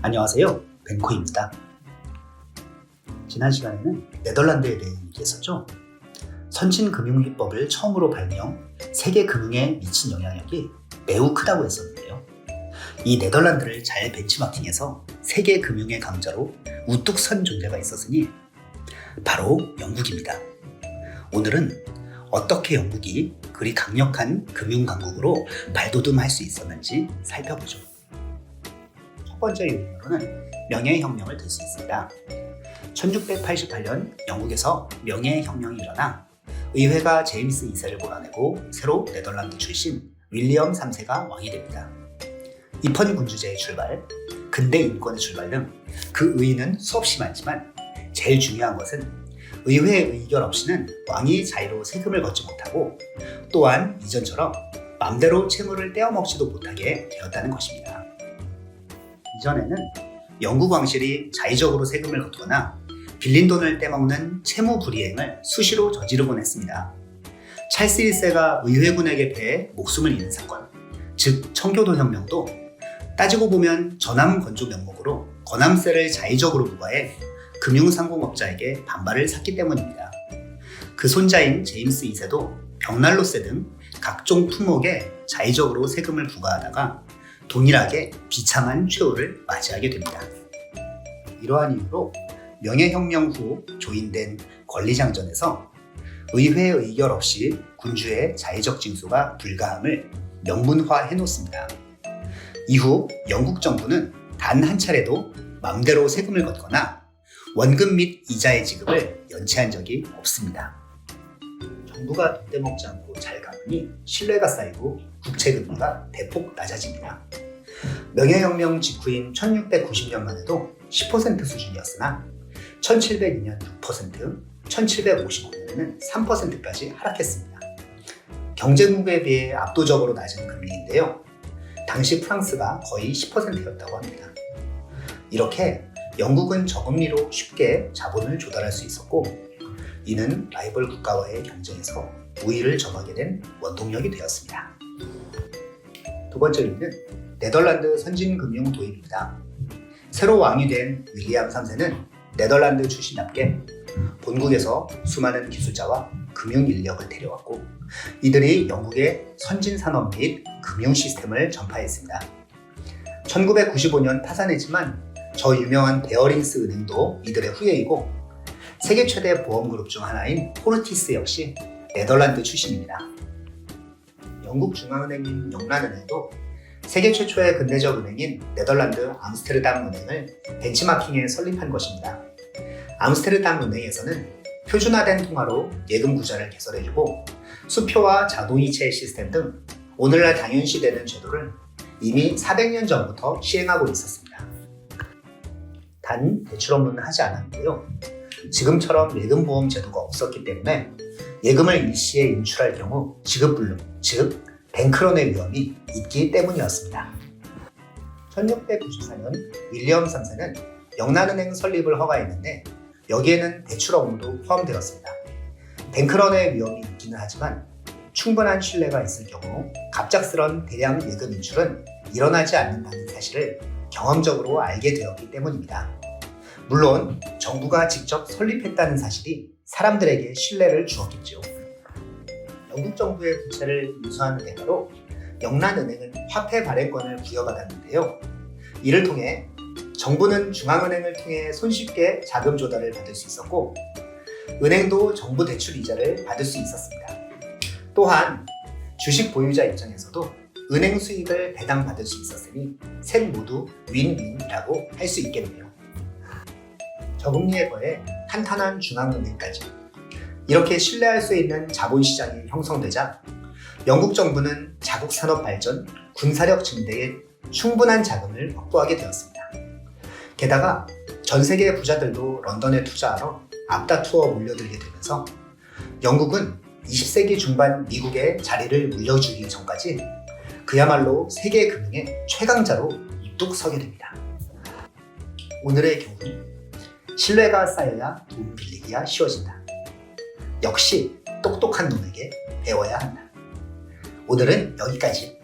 안녕하세요, 벤코입니다. 지난 시간에는 네덜란드에 대해 얘기했었죠. 선진금융기법을 처음으로 발명, 세계 금융에 미친 영향력이 매우 크다고 했었는데요. 이 네덜란드를 잘 벤치마킹해서 세계 금융의 강자로 우뚝 선 존재가 있었으니 바로 영국입니다. 오늘은 어떻게 영국이 그리 강력한 금융강국으로 발돋움할 수 있었는지 살펴보죠. 첫 번째 요인으로는 명예혁명을 들 수 있습니다. 1688년 영국에서 명예혁명이 일어나 의회가 제임스 2세를 몰아내고 새로 네덜란드 출신 윌리엄 3세가 왕이 됩니다. 입헌 군주제의 출발, 근대 인권의 출발 등 그 의의는 수없이 많지만 제일 중요한 것은 의회의 의결 없이는 왕이 자유로 세금을 걷지 못하고 또한 이전처럼 맘대로 채무를 떼어먹지도 못하게 되었다는 것입니다. 이전에는 영국 왕실이 자의적으로 세금을 걷거나 빌린 돈을 떼먹는 채무 불이행을 수시로 저지르곤 했습니다. 찰스 1세가 의회군에 개폐해 목숨을 잃은 사건, 즉 청교도 혁명도 따지고 보면 전함 건조 명목으로 건함세를 자의적으로 부과해 금융상공업자에게 반발을 샀기 때문입니다. 그 손자인 제임스 2세도 벽난로세 등 각종 품목에 자의적으로 세금을 부과하다가 동일하게 비참한 최후를 맞이하게 됩니다. 이러한 이유로 명예혁명 후 조인된 권리장전에서 의회 의결 없이 군주의 자의적 징수가 불가함을 명문화해 놓습니다. 이후 영국 정부는 단 한 차례도 맘대로 세금을 걷거나 원금 및 이자의 지급을 연체한 적이 없습니다. 정부가 돈 떼먹지 않고 잘 가보니 신뢰가 쌓이고 국채금리가 대폭 낮아집니다. 명예혁명 직후인 1690년만 해도 10% 수준이었으나 1702년 6%, 1755년에는 3%까지 하락했습니다. 경제국에 비해 압도적으로 낮은 금리인데요. 당시 프랑스가 거의 10%였다고 합니다. 이렇게 영국은 저금리로 쉽게 자본을 조달할 수 있었고 이는 라이벌 국가와의 경쟁에서 우위를 점하게 된 원동력이 되었습니다. 두 번째 이유는 네덜란드 선진금융 도입입니다. 새로 왕이 된 윌리엄 3세는 네덜란드 출신답게 본국에서 수많은 기술자와 금융 인력을 데려왔고 이들이 영국의 선진산업 및 금융 시스템을 전파했습니다. 1995년 파산했지만 저 유명한 베어링스 은행도 이들의 후예이고 세계 최대 보험그룹 중 하나인 포르티스 역시 네덜란드 출신입니다. 영국 중앙은행인 영란은행도 세계 최초의 근대적 은행인 네덜란드 암스테르담 은행을 벤치마킹에 설립한 것입니다. 암스테르담 은행에서는 표준화된 통화로 예금 구자를 개설해주고 수표와 자동이체 시스템 등 오늘날 당연시되는 제도를 이미 400년 전부터 시행하고 있었습니다. 단 대출 업무는 하지 않았는데요. 지금처럼 예금보험 제도가 없었기 때문에 예금을 일시에 인출할 경우 지급불능, 즉 뱅크런의 위험이 있기 때문이었습니다. 1694년 윌리엄 3세는 영란은행 설립을 허가했는데 여기에는 대출 업무도 포함되었습니다. 뱅크런의 위험이 있기는 하지만 충분한 신뢰가 있을 경우 갑작스런 대량 예금 인출은 일어나지 않는다는 사실을 경험적으로 알게 되었기 때문입니다. 물론 정부가 직접 설립했다는 사실이 사람들에게 신뢰를 주었겠죠. 영국 정부의 부채를 인수하는 대가로 영란은행은 화폐 발행권을 부여받았는데요. 이를 통해 정부는 중앙은행을 통해 손쉽게 자금 조달을 받을 수 있었고 은행도 정부 대출 이자를 받을 수 있었습니다. 또한 주식 보유자 입장에서도 은행 수익을 배당받을 수 있었으니 셋 모두 윈윈이라고 할 수 있겠네요. 저금리에 더해 탄탄한 중앙은행까지 이렇게 신뢰할 수 있는 자본시장이 형성되자 영국 정부는 자국 산업 발전, 군사력 증대에 충분한 자금을 확보하게 되었습니다. 게다가 전 세계 부자들도 런던에 투자하러 앞다투어 몰려들게 되면서 영국은 20세기 중반 미국의 자리를 물려주기 전까지 그야말로 세계 금융의 최강자로 우뚝 서게 됩니다. 오늘의 교훈, 신뢰가 쌓여야 돈 빌리기가 쉬워진다. 역시 똑똑한 놈에게 배워야 한다. 오늘은 여기까지.